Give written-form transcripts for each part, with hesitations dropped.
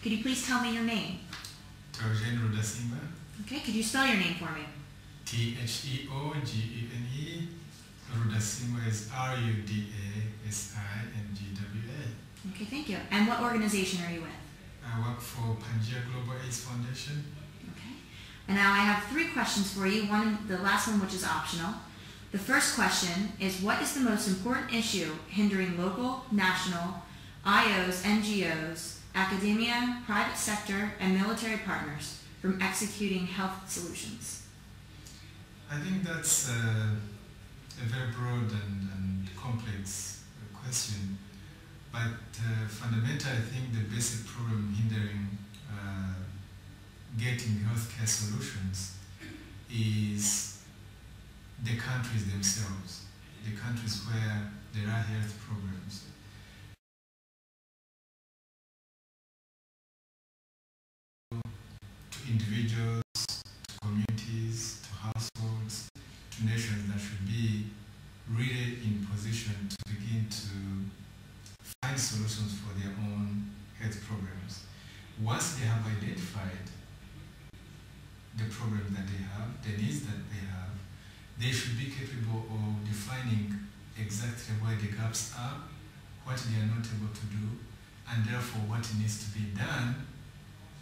Could you please tell me your name? Theogene Rudasingwa. Okay, could you spell your name for me? Theogene. Rudasingwa is Rudasingwa. Okay, thank you. And what organization are you with? I work for Pangaea Global AIDS Foundation. Okay. And now I have 3 questions for you. The last one, which is optional. The first question is, what is the most important issue hindering local, national, IOs, NGOs, academia, private sector, and military partners from executing health solutions? I think that's a very broad and complex question, but fundamentally I think the basic problem hindering getting healthcare solutions is the countries themselves, the countries where there are health problems. To individuals, to communities, to households, to nations that should be really in position to begin to find solutions for their own health problems. Once they have identified the problems that they have, the needs that they have, they should be capable of defining exactly where the gaps are, what they are not able to do, and therefore what needs to be done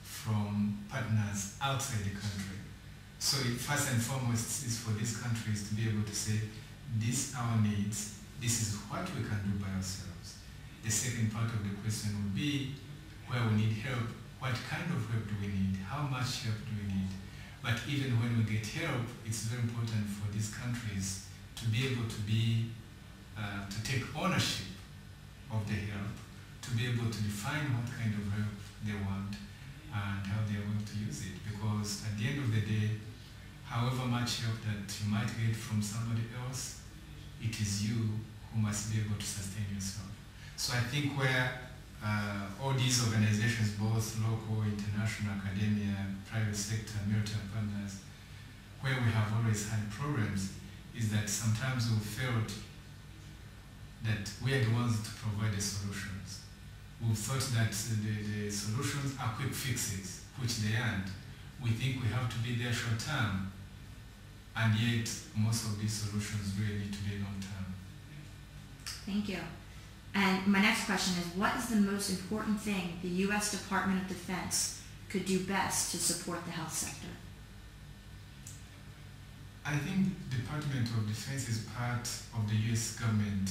from partners outside the country. So first and foremost is for these countries to be able to say, these are our needs, this is what we can do by ourselves. The second part of the question would be where we need help, what kind of help do we need, how much help do we need. But even when we get help, it's very important for these countries to be able to take ownership of the help, to be able to define what kind of help they want and how they are going to use it. Because at the end of the day, however much help that you might get from somebody else, it is you who must be able to sustain yourself. So I think where all these organizations, both local, international, academia, private sector, military partners, where we have always had problems, is that sometimes we felt that we are the ones to provide the solutions. We've thought that the solutions are quick fixes, which they aren't. We think we have to be there short term, and yet most of these solutions really need to be long term. Thank you. And my next question is, what is the most important thing the U.S. Department of Defense could do best to support the health sector? I think the Department of Defense is part of the U.S. government,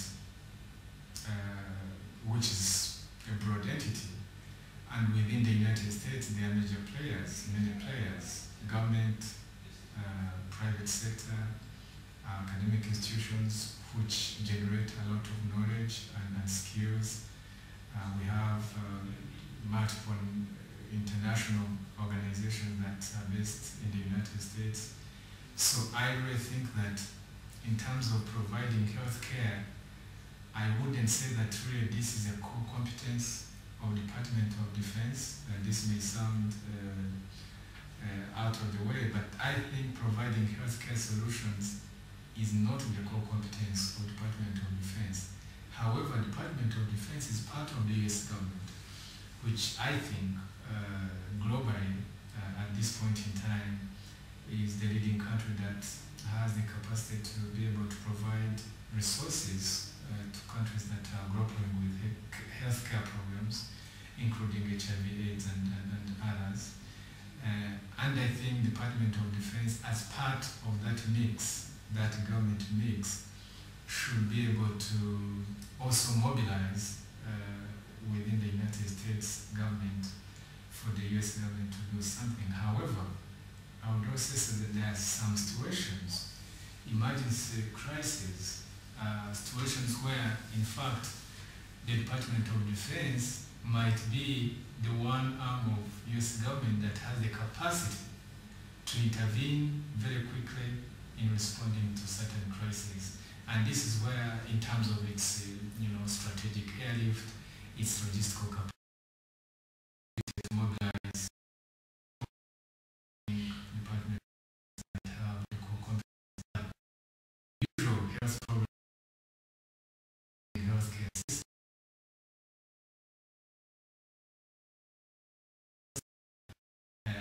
which is a broad entity. And within the United States, there are major players, many players, government, private sector, academic institutions, which generate a lot of knowledge and skills. We have multiple international organizations that are based in the United States. So I really think that in terms of providing health care, I wouldn't say that really this is a core competence of the Department of Defense. This may sound out of the way, but I think providing healthcare solutions is not the core competence of the Department of Defense. However, the Department of Defense is part of the US government, which I think globally at this point in time is the leading country that has the capacity to be able to provide resources to countries that are grappling with healthcare problems, including HIV/AIDS and others. And I think the Department of Defense, as part of that mix, that government mix, should be able to also mobilize within the United States government for the US government to do something. However, I would also say that there are some situations, emergency crises, situations where, in fact, the Department of Defense might be the one arm of US government that has the capacity to intervene very quickly in responding to certain crises. And this is where, in terms of its strategic airlift, its logistical capacity,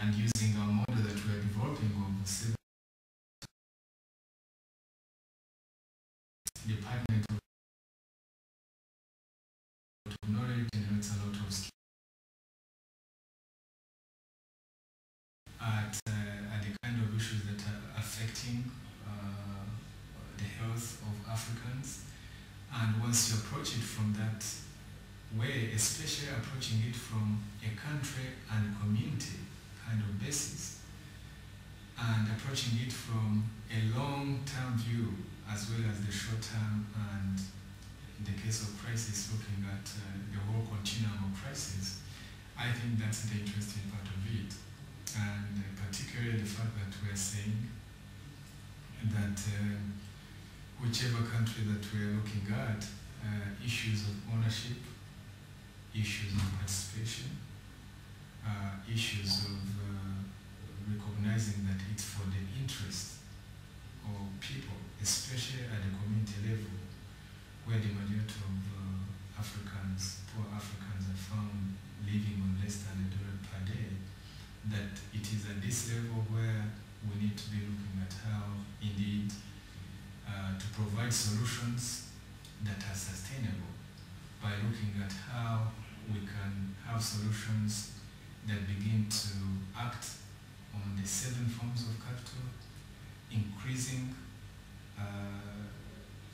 and using our model that we are developing of civil Department of Knowledge generates a lot of skills at the kind of issues that are affecting the health of Africans. And once you approach it from that way, especially approaching it from a country and community kind of basis, and approaching it from a long-term view as well as the short-term, and in the case of crisis, looking at the whole continuum of crisis, I think that's the interesting part of it. And particularly the fact that we are saying that whichever country that we are looking at, issues of ownership, issues of participation, issues of recognizing that it's for the interest of people, especially at the community level, where the majority of Africans, poor Africans, are found living on less than $1 per day, that it is at this level where we need to be looking at how, indeed, to provide solutions that are sustainable by looking at how we can have solutions that begin to act on the 7 forms of capital, increasing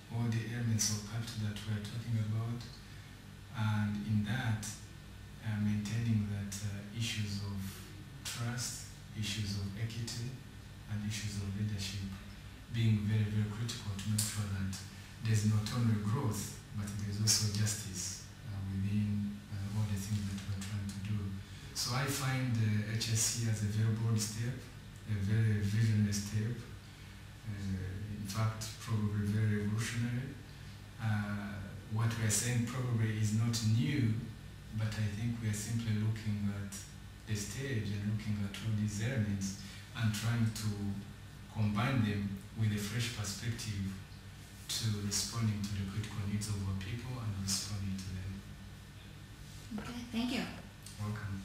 all the elements of capital that we are talking about, and in that maintaining that issues of trust, issues of equity, and issues of leadership being very, very critical to make sure that there's not only growth, but there's also justice within all the things that we're trying to do. So I find the HSC as a very broad step, a very visionary step, in fact, probably very revolutionary. What we are saying probably is not new, but I think we are simply looking at the stage and looking at all these elements and trying to combine them with a fresh perspective to responding to the critical needs of our people and responding to them. Okay, thank you. Welcome.